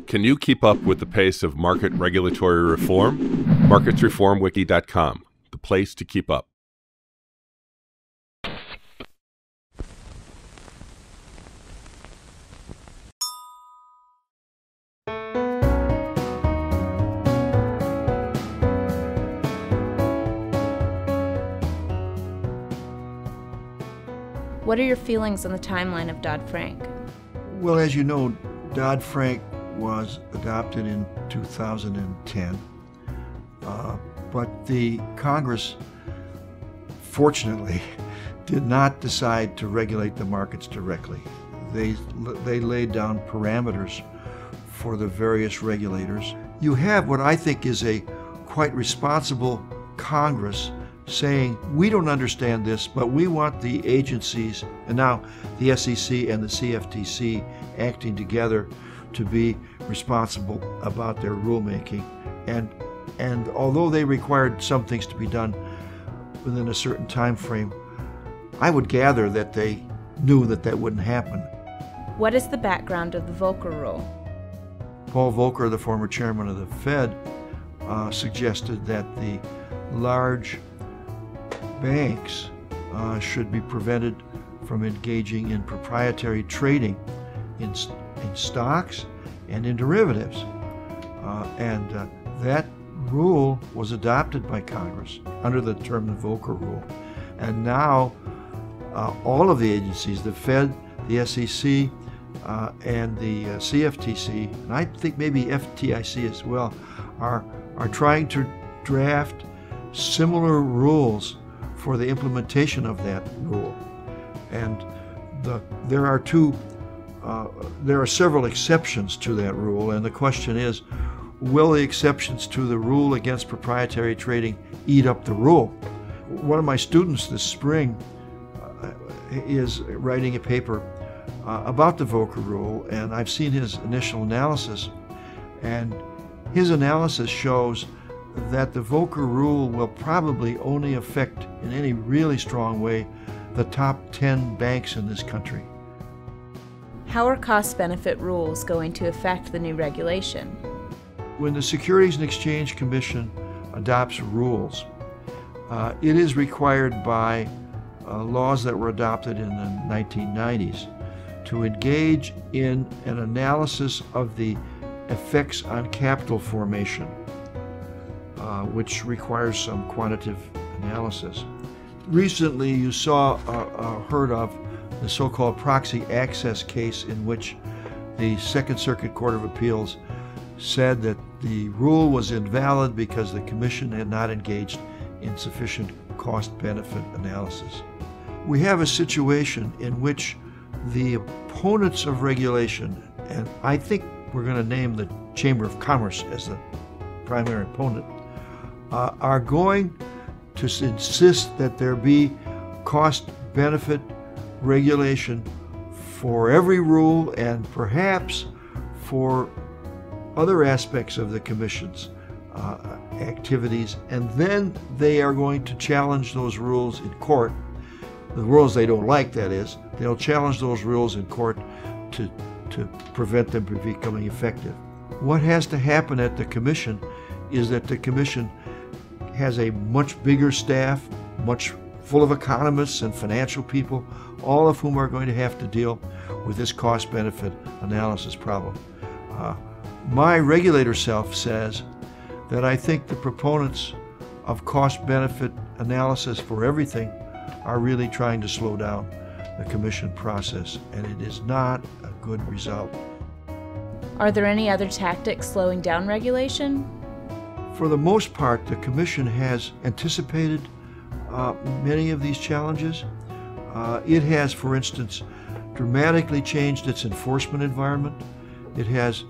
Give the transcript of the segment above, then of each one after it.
Can you keep up with the pace of market regulatory reform? MarketsReformWiki.com, the place to keep up. What are your feelings on the timeline of Dodd-Frank? Well, as you know, Dodd-Frank was adopted in 2010, but the Congress, fortunately, did not decide to regulate the markets directly. They laid down parameters for the various regulators. You have what I think is a quite responsible Congress saying, we don't understand this, but we want the agencies, and now the SEC and the CFTC acting together to be responsible about their rulemaking. And although they required some things to be done within a certain time frame, I would gather that they knew that that wouldn't happen. What is the background of the Volcker Rule? Paul Volcker, the former chairman of the Fed, suggested that the large banks should be prevented from engaging in proprietary trading in stocks and in derivatives. That rule was adopted by Congress under the term the Volcker Rule. And now all of the agencies, the Fed, the SEC, and the CFTC, and I think maybe FDIC as well, are trying to draft similar rules for the implementation of that rule. And there are several exceptions to that rule, and the question is, will the exceptions to the rule against proprietary trading eat up the rule? One of my students this spring is writing a paper about the Volcker Rule, and I've seen his initial analysis, and his analysis shows that the Volcker Rule will probably only affect in any really strong way the top 10 banks in this country. How are cost-benefit rules going to affect the new regulation? When the Securities and Exchange Commission adopts rules, it is required by laws that were adopted in the 1990s to engage in an analysis of the effects on capital formation, which requires some quantitative analysis. Recently, you heard of the so-called proxy access case, in which the Second Circuit Court of Appeals said that the rule was invalid because the Commission had not engaged in sufficient cost-benefit analysis. We have a situation in which the opponents of regulation, and I think we're going to name the Chamber of Commerce as the primary opponent, are going to insist that there be cost-benefit regulation for every rule and perhaps for other aspects of the Commission's activities, and then they are going to challenge those rules in court. The rules they don't like, that is. They'll challenge those rules in court to prevent them from becoming effective. What has to happen at the Commission is that the Commission has a much bigger staff, much full of economists and financial people, all of whom are going to have to deal with this cost-benefit analysis problem. My regulator self says that I think the proponents of cost-benefit analysis for everything are really trying to slow down the Commission process, and it is not a good result. Are there any other tactics slowing down regulation? For the most part, the Commission has anticipated many of these challenges. It has, for instance, dramatically changed its enforcement environment. It has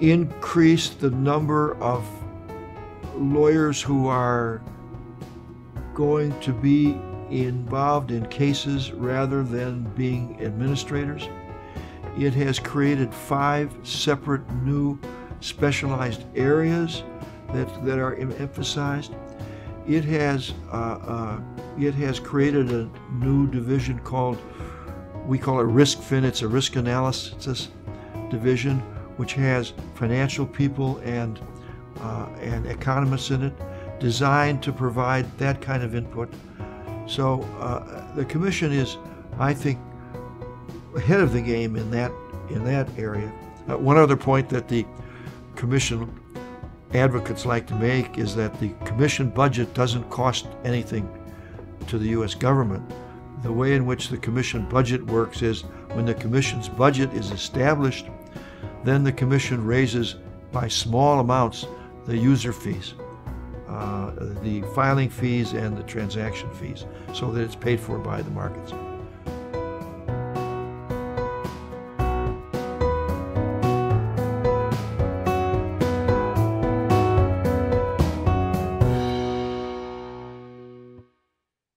increased the number of lawyers who are going to be involved in cases rather than being administrators. It has created 5 separate new specialized areas that are emphasized. It has created a new division called we call it RiskFin. It's a risk analysis division, which has financial people and economists in it, designed to provide that kind of input. So the Commission is, I think, ahead of the game in that area. One other point that the Commission advocates like to make is that the Commission budget doesn't cost anything to the U.S. government. The way in which the Commission budget works is when the Commission's budget is established, then the Commission raises by small amounts the user fees, the filing fees and the transaction fees, so that it's paid for by the markets.